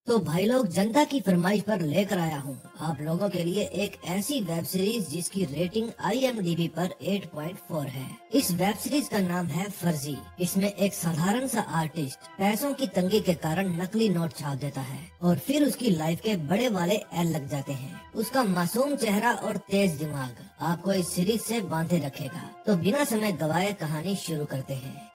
तो भाई लोग, जनता की फरमाइश पर लेकर आया हूँ आप लोगों के लिए एक ऐसी वेब सीरीज जिसकी रेटिंग IMDb पर 8.4 है। इस वेब सीरीज का नाम है फर्जी। इसमें एक साधारण सा आर्टिस्ट पैसों की तंगी के कारण नकली नोट छाप देता है और फिर उसकी लाइफ के बड़े वाले एल लग जाते हैं। उसका मासूम चेहरा और तेज दिमाग आपको इस सीरीज से बांधे रखेगा। तो बिना समय गवाए कहानी शुरू करते हैं।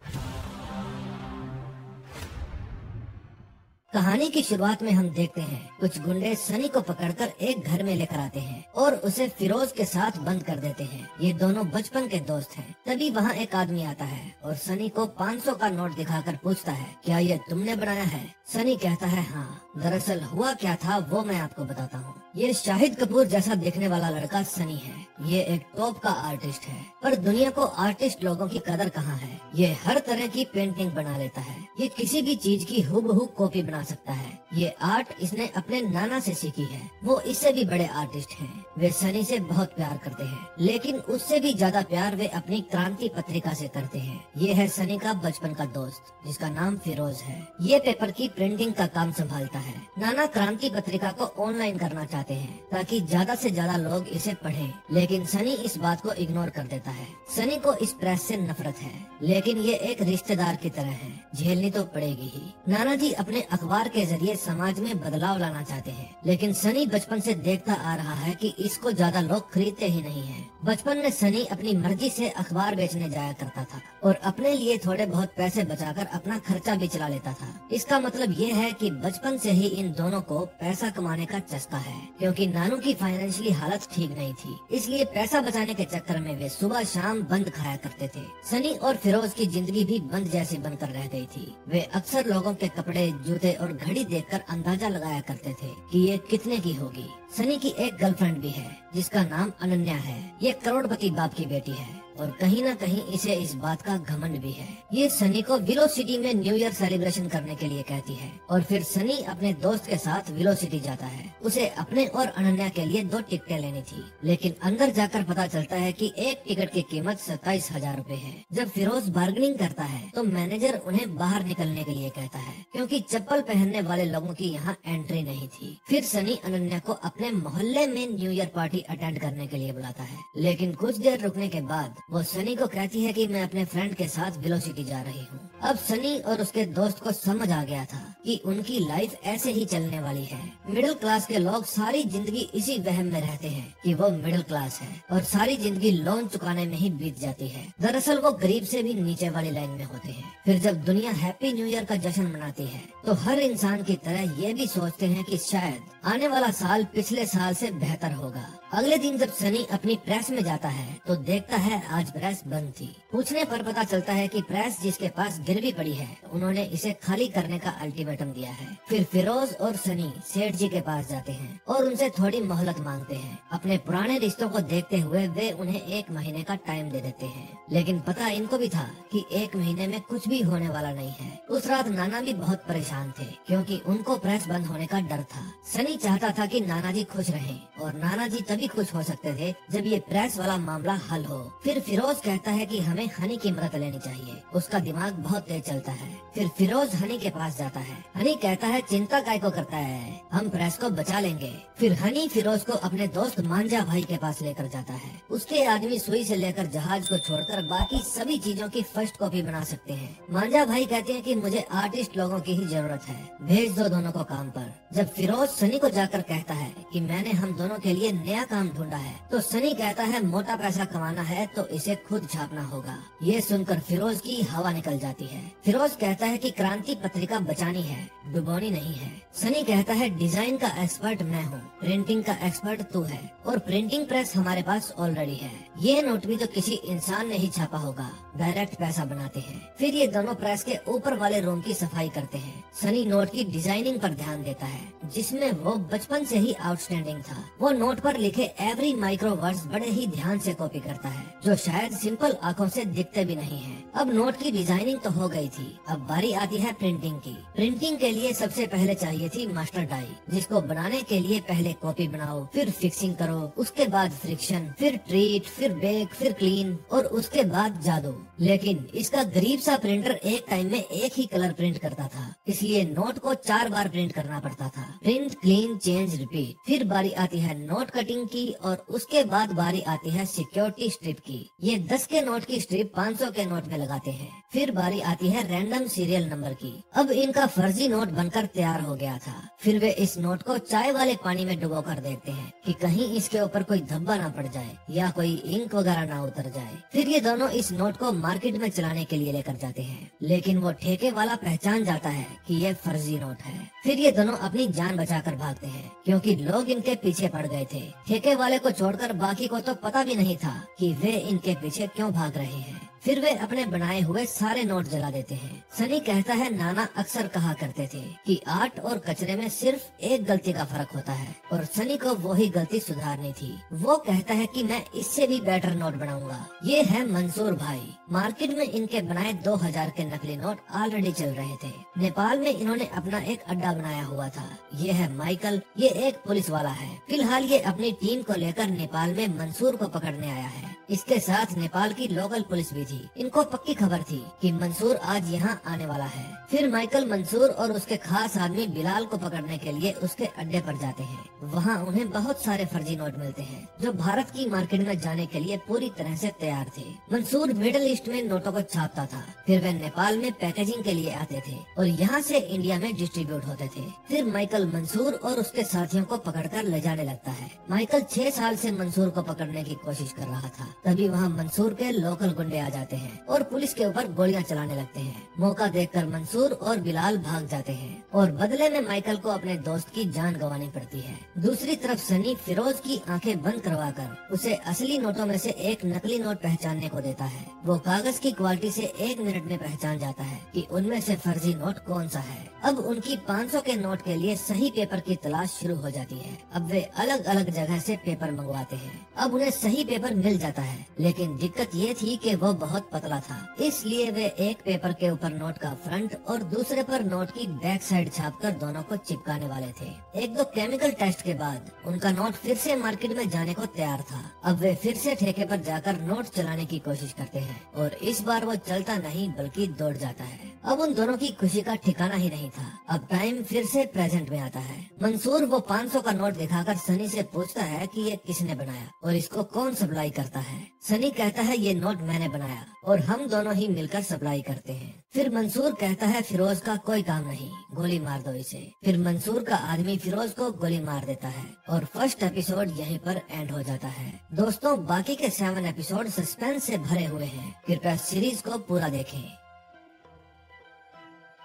कहानी की शुरुआत में हम देखते हैं कुछ गुंडे सनी को पकड़कर एक घर में लेकर आते हैं और उसे फिरोज के साथ बंद कर देते हैं। ये दोनों बचपन के दोस्त हैं। तभी वहाँ एक आदमी आता है और सनी को 500 का नोट दिखाकर पूछता है, क्या ये तुमने बनाया है? सनी कहता है, हाँ। दरअसल हुआ क्या था वो मैं आपको बताता हूँ। ये शाहिद कपूर जैसा दिखने वाला लड़का सनी है। ये एक टॉप का आर्टिस्ट है, पर दुनिया को आर्टिस्ट लोगों की कदर कहाँ है। ये हर तरह की पेंटिंग बना लेता है। ये किसी भी चीज की हूबहू कॉपी बना सकता है। ये आर्ट इसने अपने नाना से सीखी है। वो इससे भी बड़े आर्टिस्ट हैं। वे सनी से बहुत प्यार करते हैं, लेकिन उससे भी ज्यादा प्यार वे अपनी क्रांति पत्रिका से करते हैं। ये है सनी का बचपन का दोस्त जिसका नाम फिरोज है। ये पेपर की प्रिंटिंग का काम संभालता है। नाना क्रांति पत्रिका को ऑनलाइन करना चाहते हैं ताकि ज्यादा से ज्यादा लोग इसे पढ़ें, लेकिन सनी इस बात को इग्नोर कर देता है। सनी को इस प्रेस से नफरत है, लेकिन ये एक रिश्तेदार की तरह है, झेलनी तो पड़ेगी ही। नाना जी अपने अखबार के जरिए समाज में बदलाव लाना चाहते हैं, लेकिन सनी बचपन से देखता आ रहा है कि इसको ज्यादा लोग खरीदते ही नहीं है। बचपन में सनी अपनी मर्जी से अखबार बेचने जाया करता था और अपने लिए थोड़े बहुत पैसे बचाकर अपना खर्चा भी चला लेता था। इसका मतलब ये है कि बचपन से ही इन दोनों को पैसा कमाने का चस्का है, क्योंकि नानू की फाइनेंशियली हालत ठीक नहीं थी। इसलिए पैसा बचाने के चक्कर में वे सुबह शाम बंद खाया करते थे। सनी और फिरोज की जिंदगी भी बंद जैसी बनकर रह गई थी। वे अक्सर लोगों के कपड़े, जूते और घड़ी देखकर अंदाजा लगाया करते थे कि ये कितने की होगी। सनी की एक गर्लफ्रेंड भी है जिसका नाम अनन्या है। ये करोड़पति बाप की बेटी है और कहीं न कहीं इसे इस बात का घमंड भी है। ये सनी को विलो सिटी में न्यू ईयर सेलिब्रेशन करने के लिए कहती है और फिर सनी अपने दोस्त के साथ विलो सिटी जाता है। उसे अपने और अनन्या के लिए 2 टिकटें लेनी थी, लेकिन अंदर जाकर पता चलता है कि एक टिकट की कीमत 27,000 रूपए है। जब फिरोज बार्गेनिंग करता है तो मैनेजर उन्हें बाहर निकलने के लिए कहता है, क्योंकि चप्पल पहनने वाले लोगों की यहाँ एंट्री नहीं थी। फिर सनी अनन्या को अपने मोहल्ले में न्यू ईयर पार्टी अटेंड करने के लिए बुलाता है, लेकिन कुछ देर रुकने के बाद वो सनी को कहती है कि मैं अपने फ्रेंड के साथ विलो सिटी जा रही हूँ। अब सनी और उसके दोस्त को समझ आ गया था कि उनकी लाइफ ऐसे ही चलने वाली है। मिडिल क्लास के लोग सारी जिंदगी इसी वहम में रहते हैं कि वो मिडिल क्लास है और सारी जिंदगी लोन चुकाने में ही बीत जाती है। दरअसल वो गरीब से भी नीचे वाली लाइन में होते हैं। फिर जब दुनिया हैप्पी न्यू ईयर का जश्न मनाती है तो हर इंसान की तरह ये भी सोचते हैं कि शायद आने वाला साल पिछले साल से बेहतर होगा। अगले दिन जब सनी अपनी प्रेस में जाता है तो देखता है आज प्रेस बंद थी। पूछने पर पता चलता है कि प्रेस जिसके पास गिरवी पड़ी है उन्होंने इसे खाली करने का अल्टीमेटम दिया है। फिर फिरोज और सनी सेठ जी के पास जाते हैं और उनसे थोड़ी मोहलत मांगते हैं। अपने पुराने रिश्तों को देखते हुए वे उन्हें 1 महीने का टाइम दे देते हैं, लेकिन पता इनको भी था कि 1 महीने में कुछ भी होने वाला नहीं है। उस रात नाना भी बहुत परेशान थे क्योंकि उनको प्रेस बंद होने का डर था। सनी चाहता था कि नाना जी खुश रहें और नाना जी तभी खुश हो सकते थे जब ये प्रेस वाला मामला हल हो। फिर फिरोज कहता है कि हमें हनी की मदद लेनी चाहिए, उसका दिमाग बहुत तेज चलता है। फिर फिरोज हनी के पास जाता है। हनी कहता है चिंता काय को करता है, हम प्रेस को बचा लेंगे। फिर हनी फिरोज को अपने दोस्त मांझा भाई के पास लेकर जाता है। उसके आदमी सुई से लेकर जहाज को छोड़कर बाकी सभी चीजों की फर्स्ट कॉपी बना सकते हैं। मांझा भाई कहते हैं कि मुझे आर्टिस्ट लोगों की ही जरूरत है, भेज दो दोनों को काम पर। जब फिरोज सनी को जाकर कहता है कि मैंने हम दोनों के लिए नया काम ढूंढा है तो सनी कहता है मोटा पैसा कमाना है तो इसे खुद छापना होगा। ये सुनकर फिरोज की हवा निकल जाती है। फिरोज कहता है कि क्रांति पत्रिका बचानी है, डुबोनी नहीं है। सनी कहता है डिजाइन का एक्सपर्ट मैं हूँ, प्रिंटिंग का एक्सपर्ट तू है और प्रिंटिंग प्रेस हमारे पास ऑलरेडी है। ये नोट भी तो किसी इंसान ने ही छापा होगा, डायरेक्ट पैसा बनाते हैं। फिर ये दोनों प्रेस के ऊपर वाले रूम की सफाई करते हैं। सनी नोट की डिजाइनिंग पर ध्यान देता है जिसमें वो बचपन से ही आउटस्टैंडिंग था। वो नोट पर लिखे एवरी माइक्रो वर्ड्स बड़े ही ध्यान से कॉपी करता है, जो शायद सिंपल आंखों से दिखते भी नहीं है। अब नोट की डिजाइनिंग तो हो गई थी, अब बारी आती है प्रिंटिंग की। प्रिंटिंग के लिए सबसे पहले चाहिए थी मास्टर डाई, जिसको बनाने के लिए पहले कॉपी बनाओ, फिर फिक्सिंग करो, उसके बाद फ्रिक्शन, फिर ट्रीट, फिर बेक, फिर क्लीन और उसके बाद जादू। लेकिन इसका गरीब सा प्रिंटर एक टाइम में एक ही कलर प्रिंट करता था, इसलिए इसलिए नोट को 4 बार प्रिंट करना पड़ता था। Print, clean, change, repeat. फिर बारी आती है नोट कटिंग की और उसके बाद बारी आती है सिक्योरिटी स्ट्रिप की। ये 10 के नोट की स्ट्रिप 500 के नोट में लगाते हैं। फिर बारी आती है रैंडम सीरियल नंबर की। अब इनका फर्जी नोट बनकर तैयार हो गया था। फिर वे इस नोट को चाय वाले पानी में डुबो कर देखते हैं कि कहीं इसके ऊपर कोई धब्बा ना पड़ जाए या कोई इंक वगैरह ना उतर जाए। फिर ये दोनों इस नोट को मार्केट में चलाने के लिए लेकर जाते हैं, लेकिन वो ठेके वाला पहचान जाता है कि ये फर्जी नोट है। फिर ये दोनों अपनी जान बचाकर भागते हैं क्योंकि लोग इनके पीछे पड़ गए थे। ठेके वाले को छोड़कर बाकी को तो पता भी नहीं था कि वे इनके पीछे क्यों भाग रहे हैं। फिर वे अपने बनाए हुए सारे नोट जला देते हैं। सनी कहता है नाना अक्सर कहा करते थे कि आर्ट और कचरे में सिर्फ एक गलती का फर्क होता है और सनी को वही गलती सुधारनी थी। वो कहता है कि मैं इससे भी बेटर नोट बनाऊंगा। ये है मंसूर भाई। मार्केट में इनके बनाए 2000 के नकली नोट ऑलरेडी चल रहे थे। नेपाल में इन्होंने अपना एक अड्डा बनाया हुआ था। ये है माइकल, ये एक पुलिस वाला है। फिलहाल ये अपनी टीम को लेकर नेपाल में मंसूर को पकड़ने आया है। इसके साथ नेपाल की लोकल पुलिस भी थी। इनको पक्की खबर थी कि मंसूर आज यहाँ आने वाला है। फिर माइकल मंसूर और उसके खास आदमी बिलाल को पकड़ने के लिए उसके अड्डे पर जाते हैं। वहाँ उन्हें बहुत सारे फर्जी नोट मिलते हैं जो भारत की मार्केट में जाने के लिए पूरी तरह से तैयार थे। मंसूर मिडिल ईस्ट में नोटों को छापता था, फिर वे नेपाल में पैकेजिंग के लिए आते थे और यहाँ से इंडिया में डिस्ट्रीब्यूट होते थे। फिर माइकल मंसूर और उसके साथियों को पकड़कर ले जाने लगता है। माइकल 6 साल से मंसूर को पकड़ने की कोशिश कर रहा था। तभी वहाँ मंसूर के लोकल गुंडे आ जाते हैं और पुलिस के ऊपर गोलियां चलाने लगते हैं। मौका देखकर मंसूर और बिलाल भाग जाते हैं और बदले में माइकल को अपने दोस्त की जान गंवानी पड़ती है। दूसरी तरफ सनी फिरोज की आंखें बंद करवाकर उसे असली नोटों में से एक नकली नोट पहचानने को देता है। वो कागज की क्वालिटी से 1 मिनट में पहचान जाता है कि उनमें से फर्जी नोट कौन सा है। अब उनकी 500 के नोट के लिए सही पेपर की तलाश शुरू हो जाती है। अब वे अलग अलग जगह से पेपर मंगवाते हैं। अब उन्हें सही पेपर मिल जाता है, लेकिन दिक्कत ये थी कि वो बहुत पतला था। इसलिए वे एक पेपर के ऊपर नोट का फ्रंट और दूसरे पर नोट की बैक साइड छापकर दोनों को चिपकाने वाले थे। 1-2 केमिकल टेस्ट के बाद उनका नोट फिर से मार्केट में जाने को तैयार था। अब वे फिर से ठेके पर जाकर नोट चलाने की कोशिश करते हैं और इस बार वो चलता नहीं बल्कि दौड़ जाता है। अब उन दोनों की खुशी का ठिकाना ही नहीं था। अब टाइम फिर से प्रेजेंट में आता है। मंसूर वो 500 का नोट दिखाकर सनी से पूछता है कि ये किसने बनाया और इसको कौन सप्लाई करता है। सनी कहता है ये नोट मैंने बनाया और हम दोनों ही मिलकर सप्लाई करते हैं। फिर मंसूर कहता है फिरोज का कोई काम नहीं, गोली मार दो इसे। फिर मंसूर का आदमी फिरोज को गोली मार देता है और फर्स्ट एपिसोड यहीं पर एंड हो जाता है। दोस्तों, बाकी के 7 एपिसोड सस्पेंस से भरे हुए हैं। कृपया सीरीज को पूरा देखें।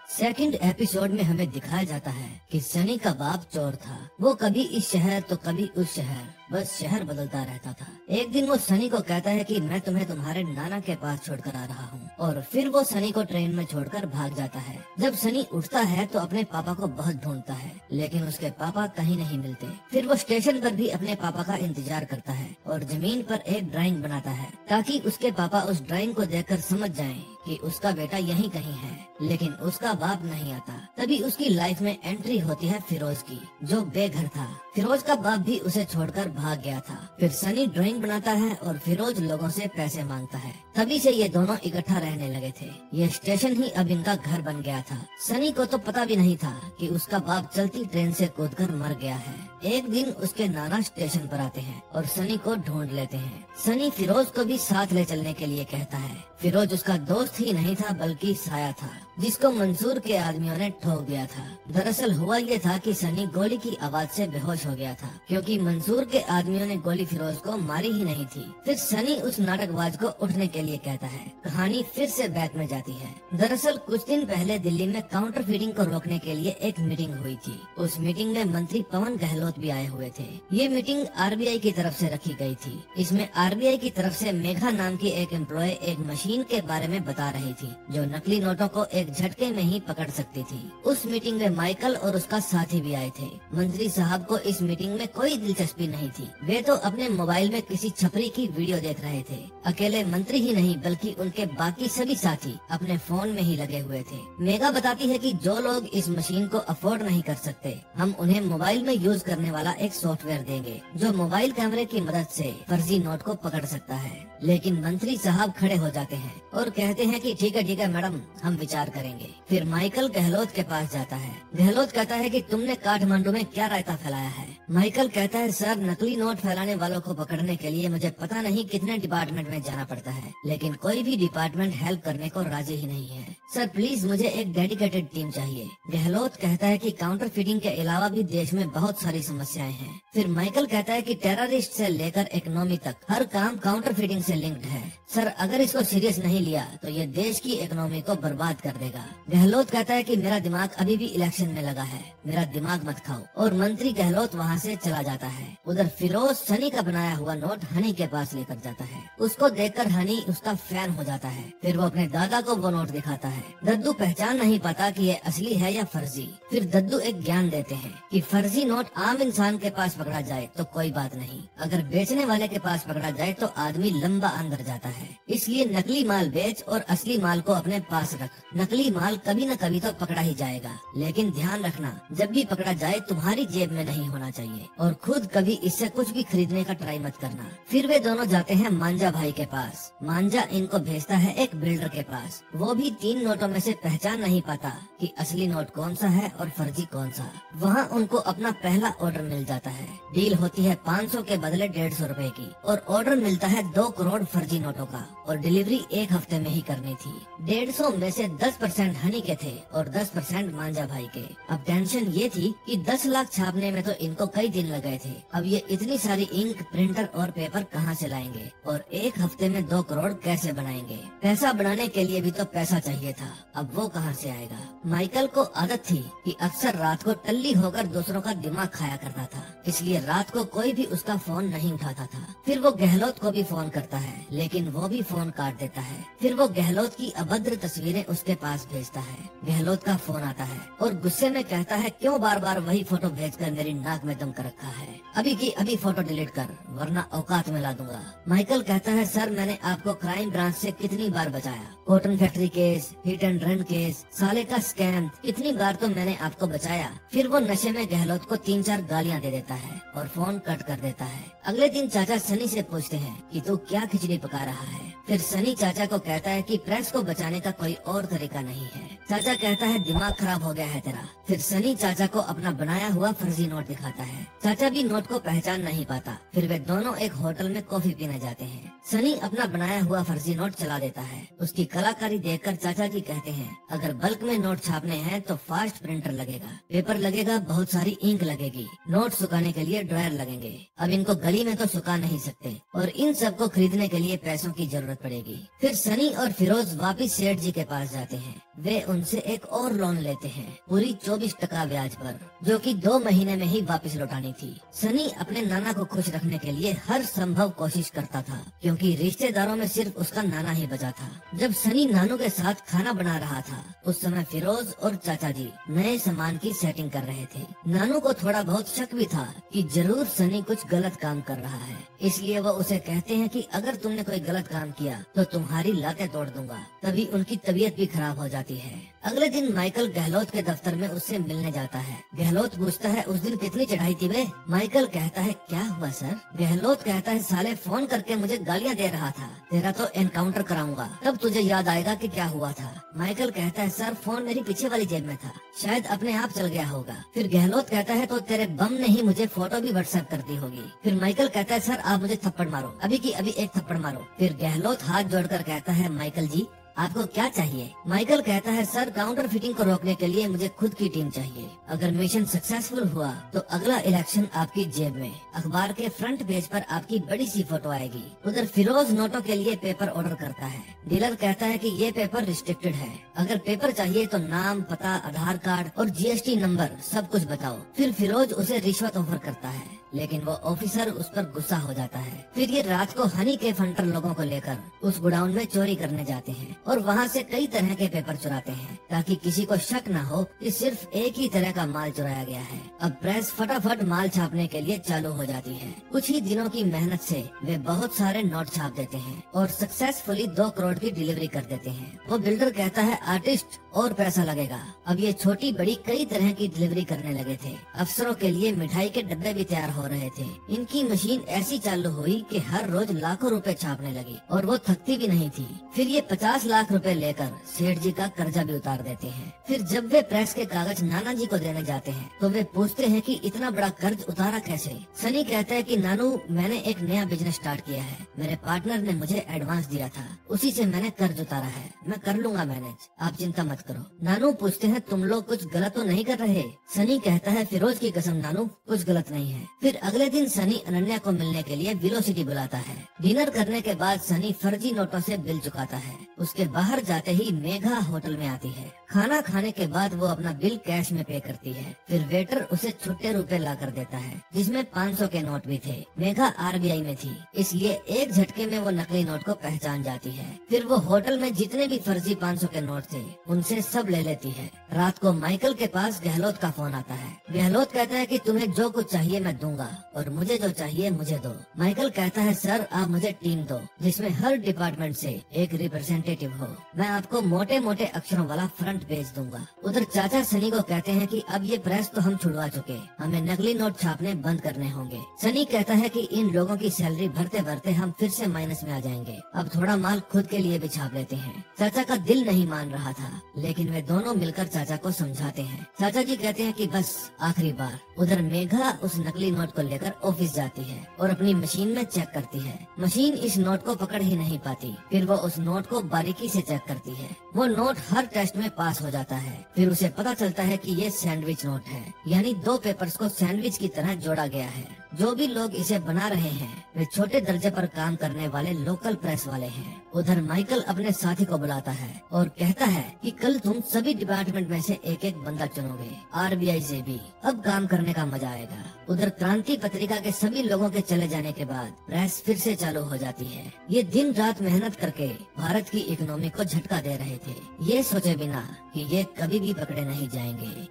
सेकंड एपिसोड में हमें दिखाया जाता है कि सनी का बाप चोर था। वो कभी इस शहर तो कभी उस शहर, बस शहर बदलता रहता था। एक दिन वो सनी को कहता है कि मैं तुम्हें तुम्हारे नाना के पास छोड़कर आ रहा हूँ और फिर वो सनी को ट्रेन में छोड़कर भाग जाता है। जब सनी उठता है तो अपने पापा को बहुत ढूंढता है, लेकिन उसके पापा कहीं नहीं मिलते। फिर वो स्टेशन पर भी अपने पापा का इंतजार करता है और जमीन पर एक ड्राइंग बनाता है ताकि उसके पापा उस ड्राइंग को देखकर समझ जाएं कि उसका बेटा यहीं कहीं है, लेकिन उसका बाप नहीं आता। तभी उसकी लाइफ में एंट्री होती है फिरोज की, जो बेघर था। फिरोज का बाप भी उसे छोड़कर भाग गया था। फिर सनी ड्राइंग बनाता है और फिरोज लोगों से पैसे मांगता है। तभी से ये दोनों इकट्ठा रहने लगे थे। ये स्टेशन ही अब इनका घर बन गया था। सनी को तो पता भी नहीं था कि उसका बाप चलती ट्रेन से कूदकर मर गया है। एक दिन उसके नाना स्टेशन पर आते हैं और सनी को ढूंढ लेते हैं। सनी फिरोज को भी साथ ले चलने के लिए कहता है। फिरोज उसका दोस्त ही नहीं था बल्कि साया था, जिसको मंसूर के आदमियों ने ठोक दिया था। दरअसल हुआ ये था कि सनी गोली की आवाज से बेहोश हो गया था, क्योंकि मंसूर के आदमियों ने गोली फिरोज को मारी ही नहीं थी। फिर सनी उस नाटकबाज को उठने के लिए कहता है। कहानी फिर से बैक में जाती है। दरअसल कुछ दिन पहले दिल्ली में काउंटर फीडिंग को रोकने के लिए एक मीटिंग हुई थी। उस मीटिंग में मंत्री पवन गहलोत भी आए हुए थे। ये मीटिंग आरबीआई की तरफ से रखी गई थी। इसमें आरबीआई की तरफ से मेघा नाम की एक एम्प्लॉय एक मशीन के बारे में बता रही थी, जो नकली नोटों को एक झटके में ही पकड़ सकती थी। उस मीटिंग में माइकल और उसका साथी भी आए थे। मंत्री साहब को इस मीटिंग में कोई दिलचस्पी नहीं थी। वे तो अपने मोबाइल में किसी छपरी की वीडियो देख रहे थे। अकेले मंत्री ही नहीं बल्कि उनके बाकी सभी साथी अपने फोन में ही लगे हुए थे। मेघा बताती है कि जो लोग इस मशीन को अफोर्ड नहीं कर सकते, हम उन्हें मोबाइल में यूज करने वाला एक सॉफ्टवेयर देंगे, जो मोबाइल कैमरे की मदद से फर्जी नोट को पकड़ सकता है। लेकिन मंत्री साहब खड़े हो जाते हैं हैं और कहते हैं कि ठीक है मैडम, हम विचार करेंगे। फिर माइकल गहलोत के पास जाता है। गहलोत कहता है कि तुमने काठमांडू में क्या रायता फैलाया है। माइकल कहता है सर, नकली नोट फैलाने वालों को पकड़ने के लिए मुझे पता नहीं कितने डिपार्टमेंट में जाना पड़ता है, लेकिन कोई भी डिपार्टमेंट हेल्प करने को राजी ही नहीं है। सर प्लीज मुझे एक डेडिकेटेड टीम चाहिए। गहलोत कहता है कि काउंटर फीडिंग के अलावा भी देश में बहुत सारी समस्याएं हैं। फिर माइकल कहता है कि टेररिस्ट से लेकर इकोनॉमी तक हर काम काउंटर फीडिंग से लिंक्ड है। सर अगर इसको सीरियस नहीं लिया तो ये देश की इकोनॉमी को बर्बाद कर देगा। गहलोत कहता है कि मेरा दिमाग अभी भी इलेक्शन में लगा है, मेरा दिमाग मत खाओ, और मंत्री गहलोत वहाँ से चला जाता है। उधर फिरोज सनी का बनाया हुआ नोट हनी के पास लेकर जाता है। उसको देखकर हनी उसका फैन हो जाता है। फिर वो अपने दादा को वो नोट दिखाता है। दद्दू पहचान नहीं पाता कि ये असली है या फर्जी। फिर दद्दू एक ज्ञान देते हैं कि फर्जी नोट आम इंसान के पास पकड़ा जाए तो कोई बात नहीं, अगर बेचने वाले के पास पकड़ा जाए तो आदमी लंबा अंदर जाता है। इसलिए नकली माल बेच और असली माल को अपने पास रख। नकली माल कभी न कभी तो पकड़ा ही जाएगा, लेकिन ध्यान रखना जब भी पकड़ा जाए तुम्हारी जेब में नहीं होना चाहिए, और खुद कभी इससे कुछ भी खरीदने का ट्राई मत करना। फिर वे दोनों जाते हैं मांझा भाई के पास। मांझा इनको भेजता है एक बिल्डर के पास। वो भी 3 नोटों में से पहचान नहीं पाता कि असली नोट कौन सा है और फर्जी कौन सा। वहाँ उनको अपना पहला ऑर्डर मिल जाता है। डील होती है 500 के बदले 150 रुपए की, और ऑर्डर मिलता है 2 करोड़ फर्जी नोटों का, और डिलीवरी 1 हफ्ते में ही करनी थी। 150 में से 10% हनी के थे और 10% मांझा भाई के। अब टेंशन ये थी कि 10 लाख छापने में तो इनको कई दिन लग गए थे। अब ये इतनी सारी इंक, प्रिंटर और पेपर कहाँ से लाएंगे, और 1 हफ्ते में 2 करोड़ कैसे बनाएंगे। पैसा बनाने के लिए भी तो पैसा चाहिए था, अब वो कहाँ से आएगा। माइकल को आदत थी कि अक्सर रात को टल्ली होकर दूसरों का दिमाग खाया करता था, इसलिए रात को कोई भी उसका फोन नहीं उठाता था। फिर वो गहलोत को भी फोन करता है, लेकिन वो भी फोन काट देता है। फिर वो गहलोत की अभद्र तस्वीरें उसके पास भेजता है। गहलोत का फोन आता है और गुस्से में कहता है क्यों बार बार वही फोटो भेजकर मेरी नाक में दम कर रखा है। अभी की अभी फोटो डिलीट कर, वरना औकात में ला दूंगा। माइकल कहता है सर, मैंने आपको क्राइम ब्रांच से कितनी बार बचाया। Cotton factory case, hit and run case, साले का स्कैम, कितनी बार तो मैंने आपको बचाया। फिर वो नशे में गहलोत को 3-4 गालियां दे देता है और फोन कट कर देता है। अगले दिन चाचा सनी से पूछते हैं कि तू क्या खिचड़ी पका रहा है। फिर सनी चाचा को कहता है कि प्रेस को बचाने का कोई और तरीका नहीं है। चाचा कहता है दिमाग खराब हो गया है तेरा। फिर सनी चाचा को अपना बनाया हुआ फर्जी नोट दिखाता है। चाचा भी नोट को पहचान नहीं पाता। फिर वे दोनों एक होटल में कॉफी पीने जाते हैं। सनी अपना बनाया हुआ फर्जी नोट चला देता है। उसकी कलाकारी देखकर चाचा जी कहते हैं अगर बल्क में नोट छापने हैं तो फास्ट प्रिंटर लगेगा, पेपर लगेगा, बहुत सारी इंक लगेगी, नोट सुखाने के लिए ड्रायर लगेंगे। अब इनको गली में तो सुखा नहीं सकते और इन सब को खरीदने के लिए पैसों की जरूरत पड़ेगी। फिर सनी और फिरोज वापिस सेठ जी के पास जाते हैं। वे उनसे एक और लोन लेते हैं पूरी 24% ब्याज पर, जो कि 2 महीने में ही वापस लौटानी थी। सनी अपने नाना को खुश रखने के लिए हर संभव कोशिश करता था, क्योंकि रिश्तेदारों में सिर्फ उसका नाना ही बचा था। जब सनी नानू के साथ खाना बना रहा था उस समय फिरोज और चाचा जी नए सामान की सेटिंग कर रहे थे। नानू को थोड़ा बहुत शक भी था कि जरूर सनी कुछ गलत काम कर रहा है, इसलिए वो उसे कहते हैं कि अगर तुमने कोई गलत काम किया तो तुम्हारी लातें तोड़ दूंगा। तभी उनकी तबीयत भी खराब हो जाती है। अगले दिन माइकल गहलोत के दफ्तर में उससे मिलने जाता है। गहलोत पूछता है उस दिन कितनी चढ़ाई थी वे? माइकल कहता है क्या हुआ सर? गहलोत कहता है साले फोन करके मुझे गालियां दे रहा था, तेरा तो एनकाउंटर कराऊंगा, तब तुझे याद आएगा कि क्या हुआ था। माइकल कहता है सर फोन मेरी पीछे वाली जेब में था, शायद अपने आप चल गया होगा। फिर गहलोत कहता है तो तेरे बम ने ही मुझे फोटो भी व्हाट्सएप कर दी होगी। फिर माइकल कहता है सर आप मुझे थप्पड़ मारो, अभी की अभी एक थप्पड़ मारो। फिर गहलोत हाथ जोड़कर कहता है माइकल जी आपको क्या चाहिए? माइकल कहता है सर काउंटर फिटिंग को रोकने के लिए मुझे खुद की टीम चाहिए। अगर मिशन सक्सेसफुल हुआ तो अगला इलेक्शन आपकी जेब में, अखबार के फ्रंट पेज पर आपकी बड़ी सी फोटो आएगी। उधर फिरोज नोटों के लिए पेपर ऑर्डर करता है। डीलर कहता है कि ये पेपर रिस्ट्रिक्टेड है, अगर पेपर चाहिए तो नाम, पता, आधार कार्ड और GST नंबर सब कुछ बताओ। फिर फिरोज उसे रिश्वत ऑफर करता है, लेकिन वो ऑफिसर उस पर गुस्सा हो जाता है। फिर ये रात को हनी के फंटर लोगों को लेकर उस गोडाउन में चोरी करने जाते हैं और वहाँ से कई तरह के पेपर चुराते हैं, ताकि किसी को शक न हो कि सिर्फ एक ही तरह का माल चुराया गया है। अब प्रेस फटाफट माल छापने के लिए चालू हो जाती है। कुछ ही दिनों की मेहनत से वे बहुत सारे नोट छाप देते हैं और सक्सेसफुली 2 करोड़ की डिलीवरी कर देते हैं। वो बिल्डर कहता है आर्टिस्ट और पैसा लगेगा। अब ये छोटी बड़ी कई तरह की डिलीवरी करने लगे थे। अफसरों के लिए मिठाई के डब्बे भी तैयार हो हो रहे थे। इनकी मशीन ऐसी चालू हुई कि हर रोज लाखों रुपए छापने लगी और वो थकती भी नहीं थी। फिर ये 50 लाख रुपए लेकर सेठ जी का कर्जा भी उतार देते हैं। फिर जब वे प्रेस के कागज नाना जी को देने जाते हैं तो वे पूछते हैं कि इतना बड़ा कर्ज उतारा कैसे। सनी कहता है कि नानू, मैंने एक नया बिजनेस स्टार्ट किया है, मेरे पार्टनर ने मुझे एडवांस दिया था, उसी से मैंने कर्ज उतारा है, मैं कर लूंगा मैनेज, आप चिंता मत करो। नानू पूछते हैं तुम लोग कुछ गलत तो नहीं कर रहे। सनी कहता है फिरोज की कसम नानू, कुछ गलत नहीं है। फिर अगले दिन सनी अनन्या को मिलने के लिए वेलोसिटी बुलाता है। डिनर करने के बाद सनी फर्जी नोटों से बिल चुकाता है। उसके बाहर जाते ही मेघा होटल में आती है। खाना खाने के बाद वो अपना बिल कैश में पे करती है। फिर वेटर उसे छुट्टे रुपए ला कर देता है जिसमें 500 के नोट भी थे। मेघा आरबीआई में थी, इसलिए एक झटके में वो नकली नोट को पहचान जाती है। फिर वो होटल में जितने भी फर्जी 500 के नोट थे उनसे सब ले लेती है। रात को माइकल के पास गहलोत का फोन आता है। गहलोत कहता है कि तुम्हें जो कुछ चाहिए मैं दूंगा और मुझे जो चाहिए मुझे दो। माइकल कहता है सर आप मुझे टीम दो जिसमें हर डिपार्टमेंट से एक रिप्रेजेंटेटिव हो, मैं आपको मोटे मोटे अक्षरों वाला फ्रंट भेज दूंगा। उधर चाचा सनी को कहते हैं कि अब ये प्रेस तो हम छुड़वा चुके, हमें नकली नोट छापने बंद करने होंगे। सनी कहता है कि इन लोगों की सैलरी भरते भरते हम फिर से माइनस में आ जाएंगे, अब थोड़ा माल खुद के लिए भी छाप लेते हैं। चाचा का दिल नहीं मान रहा था लेकिन वे दोनों मिलकर चाचा को समझाते हैं। चाचा जी कहते हैं कि बस आखिरी बार। उधर मेघा उस नकली नोट को लेकर ऑफिस जाती है और अपनी मशीन में चेक करती है। मशीन इस नोट को पकड़ ही नहीं पाती। फिर वो उस नोट को बारीकी से चेक करती है। वो नोट हर टेस्ट में पास हो जाता है। फिर उसे पता चलता है कि ये सैंडविच नोट है, यानी 2 पेपर्स को सैंडविच की तरह जोड़ा गया है। जो भी लोग इसे बना रहे हैं वे छोटे दर्जे पर काम करने वाले लोकल प्रेस वाले हैं। उधर माइकल अपने साथी को बुलाता है और कहता है कि कल तुम सभी डिपार्टमेंट में से एक एक बंदा चुनोगे, आरबीआई से भी। अब काम करने का मजा आएगा। उधर क्रांति पत्रिका के सभी लोगों के चले जाने के बाद प्रेस फिर से चालू हो जाती है। ये दिन रात मेहनत करके भारत की इकोनॉमी को झटका दे रहे थे, ये सोचे बिना कि ये कभी भी पकड़े नहीं जाएंगे।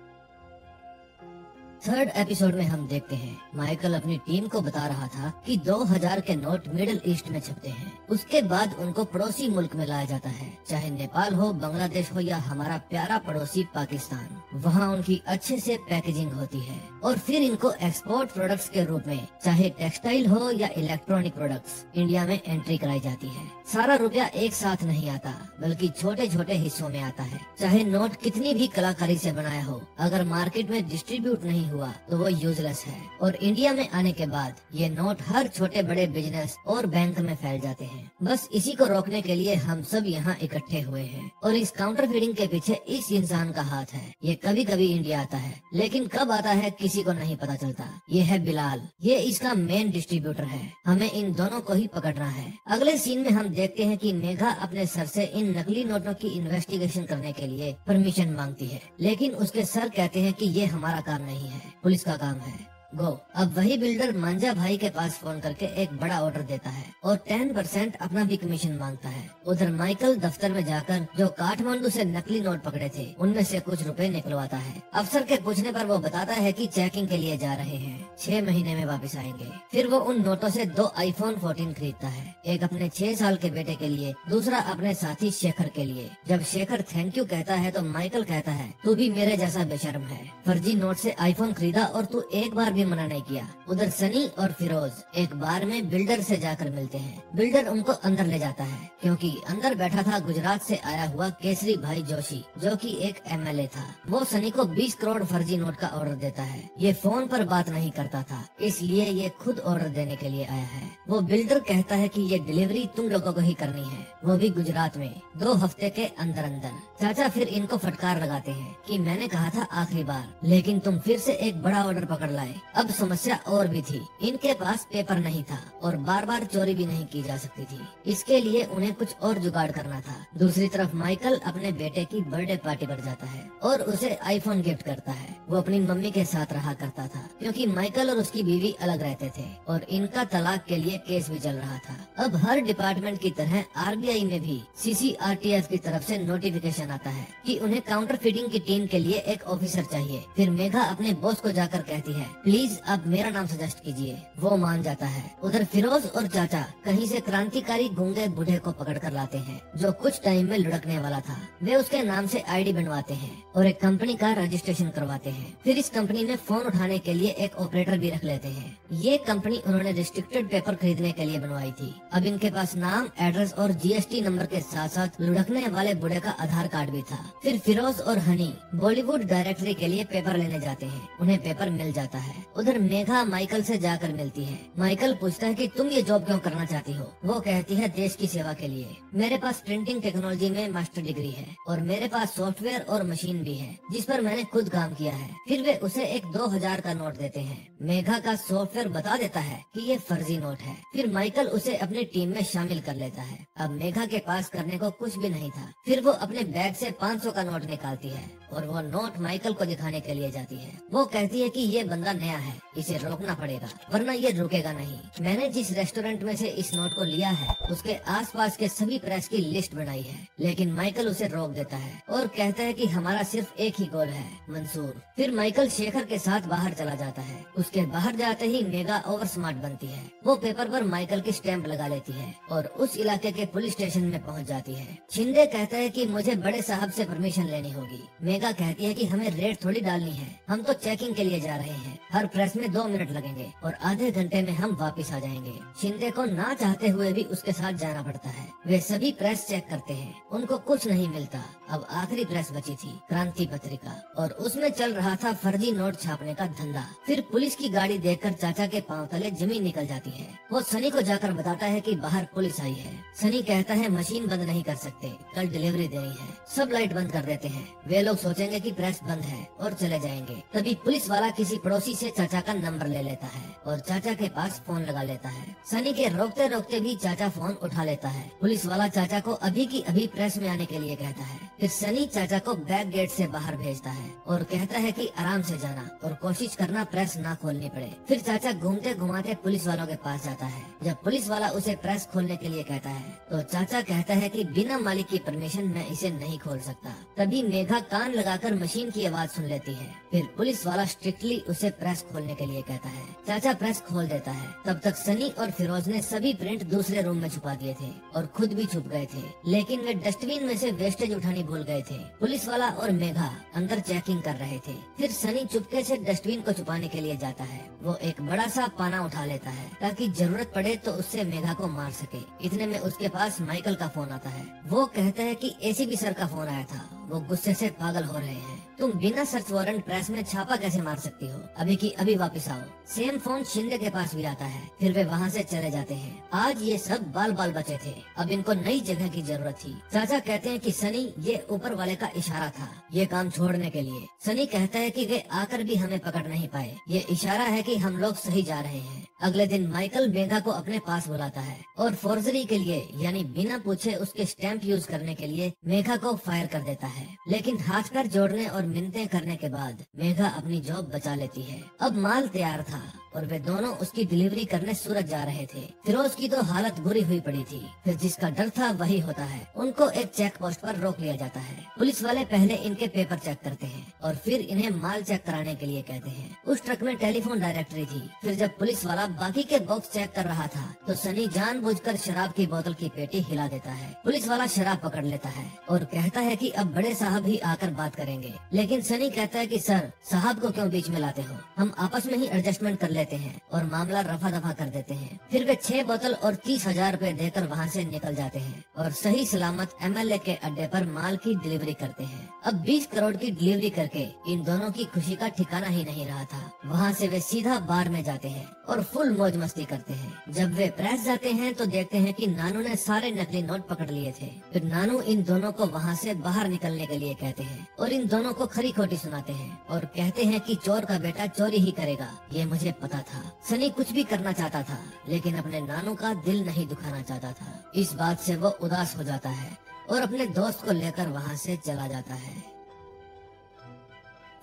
3rd एपिसोड में हम देखते हैं माइकल अपनी टीम को बता रहा था कि 2000 के नोट मिडिल ईस्ट में छपते हैं। उसके बाद उनको पड़ोसी मुल्क में लाया जाता है, चाहे नेपाल हो, बांग्लादेश हो या हमारा प्यारा पड़ोसी पाकिस्तान। वहाँ उनकी अच्छे से पैकेजिंग होती है और फिर इनको एक्सपोर्ट प्रोडक्ट्स के रूप में चाहे टेक्सटाइल हो या इलेक्ट्रॉनिक प्रोडक्ट्स इंडिया में एंट्री कराई जाती है। सारा रुपया एक साथ नहीं आता बल्कि छोटे छोटे हिस्सों में आता है। चाहे नोट कितनी भी कलाकारी से बनाया हो, अगर मार्केट में डिस्ट्रीब्यूट नहीं हुआ तो वो यूजलेस है। और इंडिया में आने के बाद ये नोट हर छोटे बड़े बिजनेस और बैंक में फैल जाते हैं। बस इसी को रोकने के लिए हम सब यहाँ इकट्ठे हुए हैं और इस काउंटर फीडिंग के पीछे इस इंसान का हाथ है। ये कभी कभी इंडिया आता है लेकिन कब आता है किसी को नहीं पता चलता। ये है बिलाल, ये इसका मेन डिस्ट्रीब्यूटर है। हमें इन दोनों को ही पकड़ना है। अगले सीन में हम देखते हैं कि मेघा अपने सर से इन नकली नोटों की इन्वेस्टिगेशन करने के लिए परमिशन मांगती है, लेकिन उसके सर कहते हैं कि ये हमारा काम नहीं है, पुलिस का काम है। गो। अब वही बिल्डर मांझा भाई के पास फोन करके एक बड़ा ऑर्डर देता है और 10% अपना भी कमीशन मांगता है। उधर माइकल दफ्तर में जाकर जो काठमांडू से नकली नोट पकड़े थे उनमें से कुछ रुपए निकलवाता है। अफसर के पूछने पर वो बताता है कि चेकिंग के लिए जा रहे हैं, 6 महीने में वापस आएंगे। फिर वो उन नोटों से 2 iPhone 14 खरीदता है, एक अपने 6 साल के बेटे के लिए, दूसरा अपने साथी शेखर के लिए। जब शेखर थैंक यू कहता है तो माइकल कहता है तू भी मेरे जैसा बेशर्म है, फर्जी नोट से iPhone खरीदा और तू एक बार मना नहीं किया। उधर सनी और फिरोज एक बार में बिल्डर से जाकर मिलते हैं। बिल्डर उनको अंदर ले जाता है क्योंकि अंदर बैठा था गुजरात से आया हुआ केसरी भाई जोशी जो कि एक MLA था। वो सनी को 20 करोड़ फर्जी नोट का ऑर्डर देता है। ये फोन पर बात नहीं करता था इसलिए ये खुद ऑर्डर देने के लिए आया है। वो बिल्डर कहता है कि ये डिलीवरी तुम लोगों को ही करनी है, वो भी गुजरात में 2 हफ्ते के अंदर अंदर। चाचा फिर इनको फटकार लगाते हैं कि मैंने कहा था आखिरी बार, लेकिन तुम फिर से एक बड़ा ऑर्डर पकड़ लाए। अब समस्या और भी थी, इनके पास पेपर नहीं था और बार बार चोरी भी नहीं की जा सकती थी। इसके लिए उन्हें कुछ और जुगाड़ करना था। दूसरी तरफ माइकल अपने बेटे की बर्थडे पार्टी पर जाता है और उसे iPhone गिफ्ट करता है। वो अपनी मम्मी के साथ रहा करता था क्योंकि माइकल और उसकी बीवी अलग रहते थे और इनका तलाक के लिए केस भी चल रहा था। अब हर डिपार्टमेंट की तरह RBI में भी CCRTF की तरफ से नोटिफिकेशन आता है कि उन्हें काउंटर फीडिंग की टीम के लिए एक ऑफिसर चाहिए। फिर मेघा अपने बॉस को जाकर कहती है प्लीज प्लीज आप मेरा नाम सजेस्ट कीजिए। वो मान जाता है। उधर फिरोज और चाचा कहीं से क्रांतिकारी गूंगे बूढ़े को पकड़ कर लाते हैं जो कुछ टाइम में लुढ़कने वाला था। वे उसके नाम से आईडी बनवाते हैं और एक कंपनी का रजिस्ट्रेशन करवाते हैं। फिर इस कंपनी में फोन उठाने के लिए एक ऑपरेटर भी रख लेते हैं। ये कंपनी उन्होंने रिस्ट्रिक्टेड पेपर खरीदने के लिए बनवाई थी। अब इनके पास नाम, एड्रेस और जीएसटी नंबर के साथ साथ लुढ़कने वाले बूढ़े का आधार कार्ड भी था। फिर फिरोज और हनी बॉलीवुड डायरेक्टरी के लिए पेपर लेने जाते हैं। उन्हें पेपर मिल जाता है। उधर मेघा माइकल से जाकर मिलती है। माइकल पूछता है कि तुम ये जॉब क्यों करना चाहती हो। वो कहती है देश की सेवा के लिए। मेरे पास प्रिंटिंग टेक्नोलॉजी में मास्टर डिग्री है और मेरे पास सॉफ्टवेयर और मशीन भी है जिस पर मैंने खुद काम किया है। फिर वे उसे एक 2000 का नोट देते हैं। मेघा का सॉफ्टवेयर बता देता है कि ये फर्जी नोट है। फिर माइकल उसे अपनी टीम में शामिल कर लेता है। अब मेघा के पास करने को कुछ भी नहीं था। फिर वो अपने बैग से 500 का नोट निकालती है और वो नोट माइकल को दिखाने के लिए जाती है। वो कहती है कि ये बंदा नया है, इसे रोकना पड़ेगा वरना ये रुकेगा नहीं। मैंने जिस रेस्टोरेंट में से इस नोट को लिया है उसके आसपास के सभी प्रेस की लिस्ट बनाई है। लेकिन माइकल उसे रोक देता है और कहता है कि हमारा सिर्फ एक ही गोल है, मंसूर। फिर माइकल शेखर के साथ बाहर चला जाता है। उसके बाहर जाते ही मेघा ओवर स्मार्ट बनती है। वो पेपर पर माइकल की स्टैंप लगा लेती है और उस इलाके के पुलिस स्टेशन में पहुंच जाती है। शिंदे कहता है कि मुझे बड़े साहब से परमिशन लेनी होगी। मेघा कहती है कि हमें रेड थोड़ी डालनी है, हम तो चेकिंग के लिए जा रहे हैं। हर प्रेस में 2 मिनट लगेंगे और आधे घंटे में हम वापस आ जाएंगे। शिंदे को ना चाहते हुए भी उसके साथ जाना पड़ता है। वे सभी प्रेस चेक करते हैं, उनको कुछ नहीं मिलता। अब आखिरी प्रेस बची थी, क्रांति पत्रिका, और उसमें चल रहा था फर्जी नोट छापने का धंधा। फिर पुलिस की गाड़ी देखकर चाचा के पांव तले जमीन निकल जाती है। वो सनी को जाकर बताता है कि बाहर पुलिस आई है। सनी कहता है मशीन बंद नहीं कर सकते, कल डिलीवरी देनी है। सब लाइट बंद कर देते हैं। वे लोग सोचेंगे कि प्रेस बंद है और चले जाएंगे। तभी पुलिस वाला किसी पड़ोसी से चाचा का नंबर ले लेता है और चाचा के पास फोन लगा लेता है। सनी के रोकते रोकते भी चाचा फोन उठा लेता है। पुलिस वाला चाचा को अभी की अभी प्रेस में आने के लिए कहता है। फिर सनी चाचा को बैक गेट से बाहर भेजता है और कहता है कि आराम से जाना और कोशिश करना प्रेस ना खोलनी पड़े। फिर चाचा घूमते घुमाते पुलिस वालों के पास जाता है। जब पुलिस वाला उसे प्रेस खोलने के लिए कहता है तो चाचा कहता है कि बिना मालिक की परमिशन मैं इसे नहीं खोल सकता। तभी मेघा कान लगाकर मशीन की आवाज सुन लेती है। फिर पुलिस वाला स्ट्रिक्टली उसे प्रेस खोलने के लिए कहता है। चाचा प्रेस खोल देता है। तब तक सनी और फिरोज ने सभी प्रिंट दूसरे रूम में छुपा दिए थे और खुद भी छुप गए थे, लेकिन वे डस्टबिन में से वेस्टेज उठानी भूल गए थे। पुलिस वाला और मेघा अंदर चेकिंग कर रहे थे। फिर सनी चुपके से डस्टबिन को छुपाने के लिए जाता है। वो एक बड़ा सा पाना उठा लेता है ताकि जरूरत पड़े तो उससे मेघा को मार सके। इतने में उसके पास माइकल का फोन आता है। वो कहता है कि एसीपी सर का फोन आया था, वो गुस्से से पागल हो रहे हैं। तुम बिना सर्च वारंट प्रेस में छापा कैसे मार सकती हो? अभी की अभी वापस आओ। सेम फोन शिंदे के पास भी आता है। फिर वे वहाँ से चले जाते हैं। आज ये सब बाल बाल बचे थे, अब इनको नई जगह की जरूरत थी। चाचा कहते हैं कि सनी ये ऊपर वाले का इशारा था ये काम छोड़ने के लिए। सनी कहता है कि वे आकर भी हमें पकड़ नहीं पाए, ये इशारा है कि हम लोग सही जा रहे हैं। अगले दिन माइकल मेघा को अपने पास बुलाता है और फोर्जरी के लिए यानी बिना पूछे उसके स्टैंप यूज करने के लिए मेघा को फायर कर देता है। लेकिन हाथ पैर जोड़ने और मिन्नतें करने के बाद मेघा अपनी जॉब बचा लेती है। अब माल तैयार था और वे दोनों उसकी डिलीवरी करने सूरत जा रहे थे। फिरोज की तो हालत बुरी हुई पड़ी थी। फिर जिसका डर था वही होता है। उनको एक चेक पोस्ट पर रोक लिया जाता है। पुलिस वाले पहले इनके पेपर चेक करते हैं और फिर इन्हें माल चेक कराने के लिए कहते हैं। उस ट्रक में टेलीफोन डायरेक्टरी थी। फिर जब पुलिस वाला बाकी के बॉक्स चेक कर रहा था तो सनी जानबूझकर शराब की बोतल की पेटी हिला देता है। पुलिस वाला शराब पकड़ लेता है और कहता है कि अब बड़े साहब ही आकर बात करेंगे। लेकिन सनी कहता है कि सर, साहब को क्यों बीच में लाते हो, हम आपस में ही एडजस्टमेंट कर लेते हैं और मामला रफा दफा कर देते हैं। फिर वे 6 बोतल और 30,000 रुपए देकर वहाँ से निकल जाते हैं और सही सलामत एमएलए के अड्डे पर माल की डिलीवरी करते हैं। अब 20 करोड़ की डिलीवरी करके इन दोनों की खुशी का ठिकाना ही नहीं रहा था। वहाँ से वे सीधा बार में जाते हैं और फुल मौज मस्ती करते हैं। जब वे प्रेस जाते हैं तो देखते हैं कि नानू ने सारे नकली नोट पकड़ लिए थे। फिर नानू इन दोनों को वहाँ से बाहर निकलने के लिए कहते हैं और इन दोनों को खरी खोटी सुनाते हैं और कहते हैं कि चोर का बेटा चोरी ही करेगा, ये मुझे पता था। सनी कुछ भी करना चाहता था लेकिन अपने नानू का दिल नहीं दुखाना चाहता था। इस बात से वो उदास हो जाता है और अपने दोस्त को लेकर वहाँ से चला जाता है।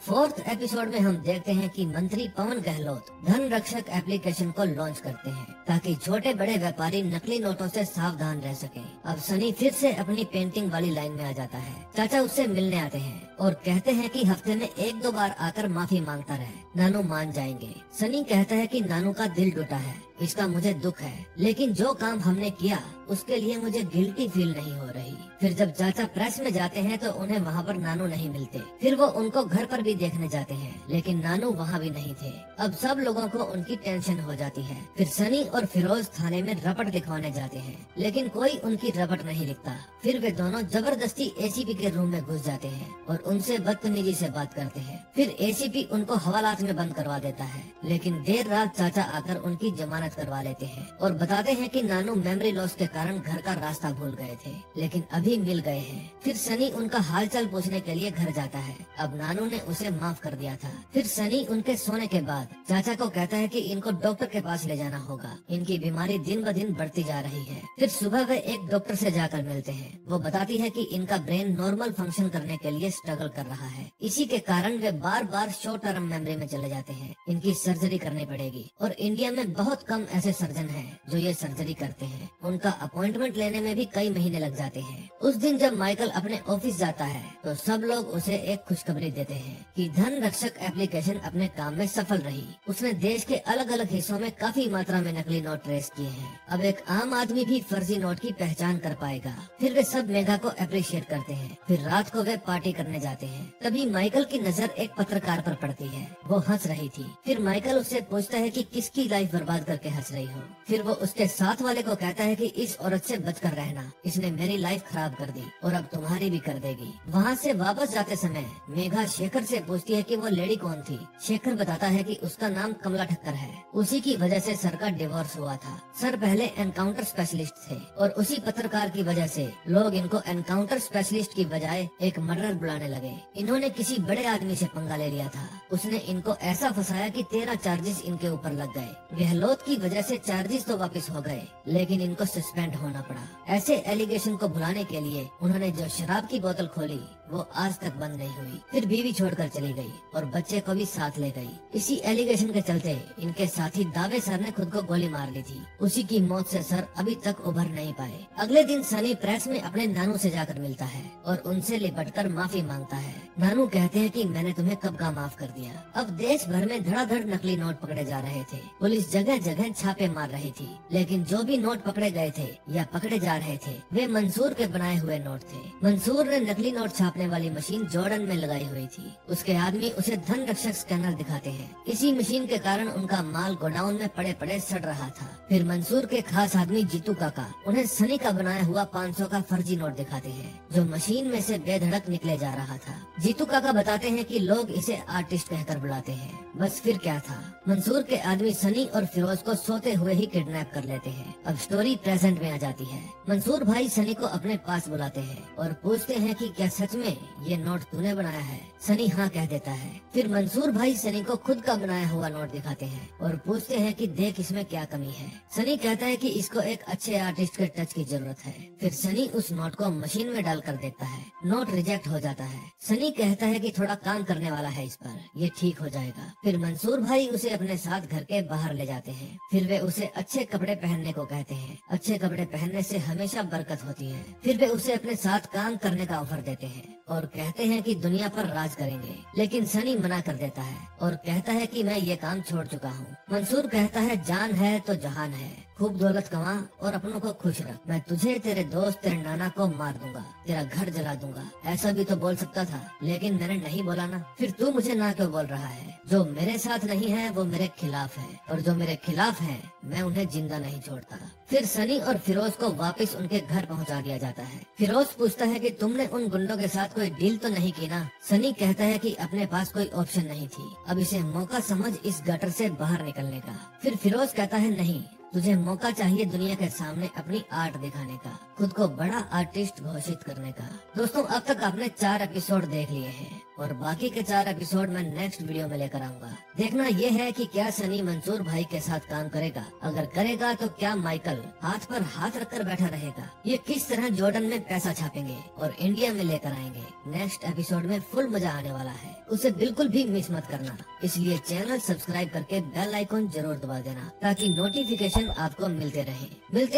4th एपिसोड में हम देखते हैं कि मंत्री पवन गहलोत धन रक्षक एप्लीकेशन को लॉन्च करते हैं ताकि छोटे बड़े व्यापारी नकली नोटों से सावधान रह सकें। अब सनी फिर से अपनी पेंटिंग वाली लाइन में आ जाता है। चाचा उससे मिलने आते हैं और कहते हैं कि हफ्ते में 1-2 बार आकर माफी मांगता रहे, नानू मान जाएंगे। सनी कहता है कि नानू का दिल टूटा है, इसका मुझे दुख है, लेकिन जो काम हमने किया उसके लिए मुझे गिल्टी फील नहीं हो रही। फिर जब चाचा प्रेस में जाते हैं तो उन्हें वहाँ पर नानू नहीं मिलते। फिर वो उनको घर पर भी देखने जाते हैं, लेकिन नानू वहाँ भी नहीं थे। अब सब लोगों को उनकी टेंशन हो जाती है। फिर सनी और फिरोज थाने में रपट दिखवाने जाते हैं, लेकिन कोई उनकी रपट नहीं लिखता। फिर वे दोनों जबरदस्ती एसीपी के रूम में घुस जाते हैं और उनसे बदतमीजी से बात करते हैं। फिर एसीपी उनको हवालात में बंद करवा देता है, लेकिन देर रात चाचा आकर उनकी जमानत करवा लेते हैं और बताते हैं कि नानू मेमोरी लॉस के कारण घर का रास्ता भूल गए थे, लेकिन अभी मिल गए हैं। फिर सनी उनका हालचाल पूछने के लिए घर जाता है। अब नानू ने उसे माफ कर दिया था। फिर सनी उनके सोने के बाद चाचा को कहता है कि इनको डॉक्टर के पास ले जाना होगा, इनकी बीमारी दिन ब दिन बढ़ती जा रही है। फिर सुबह वे एक डॉक्टर से जाकर मिलते हैं। वो बताती है कि इनका ब्रेन नॉर्मल फंक्शन करने के लिए स्ट्रगल कर रहा है, इसी के कारण वे बार बार शॉर्ट टर्म मेमोरी में चले जाते हैं। इनकी सर्जरी करनी पड़ेगी और इंडिया में बहुत कम ऐसे सर्जन हैं जो ये सर्जरी करते हैं। उनका अपॉइंटमेंट लेने में भी कई महीने लग जाते हैं। उस दिन जब माइकल अपने ऑफिस जाता है तो सब लोग उसे एक खुशखबरी देते हैं कि धन रक्षक एप्लीकेशन अपने काम में सफल रही। उसने देश के अलग अलग हिस्सों में काफी मात्रा में नकली नोट ट्रेस किए हैं। अब एक आम आदमी भी फर्जी नोट की पहचान कर पाएगा। फिर वे सब मेघा को अप्रिशिएट करते हैं। फिर रात को वे पार्टी करने जाते हैं। तभी माइकल की नजर एक पत्रकार पर पड़ती है। वो हंस रही थी। फिर माइकल उससे पूछता है कि किसकी लाइफ बर्बाद करके हंस रही हो। फिर वो उसके साथ वाले को कहता है कि इस औरत से बचकर रहना, इसने मेरी लाइफ खराब कर दी और अब तुम्हारी भी कर देगी। वहाँ से वापस जाते समय मेघा शेखर से पूछती है कि वो लेडी कौन थी। शेखर बताता है कि उसका नाम कमला ठक्कर है। उसी की वजह से सर का डिवोर्स हुआ था। सर पहले एनकाउंटर स्पेशलिस्ट थे और उसी पत्रकार की वजह से लोग इनको एनकाउंटर स्पेशलिस्ट की बजाय एक मर्डर बुलाने लगे। इन्होंने किसी बड़े आदमी से पंगा ले लिया था। उसने इनको ऐसा फंसाया कि 13 चार्जेस इनके ऊपर लग गए। गहलोत की वजह से चार्जेस तो वापस हो गए, लेकिन इनको सस्पेंड होना पड़ा। ऐसे एलिगेशन को भुलाने के लिए उन्होंने जो शराब की बोतल खोली वो आज तक बंद नहीं हुई। फिर बीवी छोड़कर चली गई और बच्चे को भी साथ ले गई। इसी एलिगेशन के चलते इनके साथी दावे सर ने खुद को गोली मार ली थी। उसी की मौत से सर अभी तक उभर नहीं पाए। अगले दिन सनी प्रेस में अपने नानू से जाकर मिलता है और उनसे लिपटकर माफी मांगता है। नानू कहते हैं कि मैंने तुम्हें कब का माफ कर दिया। अब देश भर में धड़ाधड़ नकली नोट पकड़े जा रहे थे। पुलिस जगह जगह छापे मार रही थी, लेकिन जो भी नोट पकड़े गए थे या पकड़े जा रहे थे वे मंसूर के बनाए हुए नोट थे। मंसूर ने नकली नोट छापने वाली मशीन जॉर्डन में लगाई हुई थी। उसके आदमी उसे धन रक्षक स्कैनर दिखाते हैं। इसी मशीन के कारण उनका माल गोडाउन में पड़े पड़े सड़ रहा था। फिर मंसूर के खास आदमी जीतू काका उन्हें सनी का बनाया हुआ 500 का फर्जी नोट दिखाते हैं, जो मशीन में से बेधड़क निकले जा रहा था। जीतू काका बताते हैं कि लोग इसे आर्टिस्ट कहकर बुलाते हैं। बस फिर क्या था, मंसूर के आदमी सनी और फिरोज को सोते हुए ही किडनैप कर लेते हैं। अब स्टोरी प्रेजेंट में आ जाती है। मंसूर भाई सनी को अपने पास बुलाते हैं और पूछते हैं कि क्या सच में ये नोट तूने बनाया है। सनी हाँ कह देता है। फिर मंसूर भाई सनी को खुद का बनाया हुआ नोट दिखाते हैं और पूछते हैं कि देख इसमें क्या कमी है। सनी कहता है कि इसको एक अच्छे आर्टिस्ट के टच की जरूरत है। फिर सनी उस नोट को मशीन में डालकर देखता है। नोट रिजेक्ट हो जाता है। सनी कहता है कि थोड़ा काम करने वाला है इस पर, ये ठीक हो जाएगा। फिर मंसूर भाई उसे अपने साथ घर के बाहर ले जाते हैं। फिर वे उसे अच्छे कपड़े पहनने को कहते हैं। अच्छे कपड़े पहनने से हमेशा बरकत होती है। फिर वे उसे अपने साथ काम करने का ऑफर देते हैं और कहते हैं कि दुनिया पर राज करेंगे, लेकिन सनी मना कर देता है और कहता है कि मैं ये काम छोड़ चुका हूँ। मंसूर कहता है जान है तो जहान है, खूब दौलत कमा और अपनों को खुश रख। मैं तुझे, तेरे दोस्त, तेरे नाना को मार दूंगा, तेरा घर जला दूंगा। ऐसा भी तो बोल सकता था, लेकिन मैंने नहीं बोला ना। फिर तू मुझे ना क्यों बोल रहा है? जो मेरे साथ नहीं है वो मेरे खिलाफ है, और जो मेरे खिलाफ है मैं उन्हें जिंदा नहीं छोड़ता। फिर सनी और फिरोज को वापस उनके घर पहुंचा दिया जाता है। फिरोज पूछता है कि तुमने उन गुंडों के साथ कोई डील तो नहीं की ना? सनी कहता है कि अपने पास कोई ऑप्शन नहीं थी, अब इसे मौका समझ इस गटर से बाहर निकलने का। फिर फिरोज कहता है नहीं, तुझे मौका चाहिए दुनिया के सामने अपनी आर्ट दिखाने का, खुद को बड़ा आर्टिस्ट घोषित करने का। दोस्तों अब तक आपने 4 एपिसोड देख लिए हैं और बाकी के 4 एपिसोड मैं नेक्स्ट वीडियो में लेकर आऊंगा। देखना ये है कि क्या सनी मंसूर भाई के साथ काम करेगा, अगर करेगा तो क्या माइकल हाथ पर हाथ रखकर बैठा रहेगा, ये किस तरह जॉर्डन में पैसा छापेंगे और इंडिया में लेकर आएंगे। नेक्स्ट एपिसोड में फुल मजा आने वाला है, उसे बिल्कुल भी मिस मत करना। इसलिए चैनल सब्सक्राइब करके बेल आइकॉन जरूर दबा देना ताकि नोटिफिकेशन आपको मिलते रहे।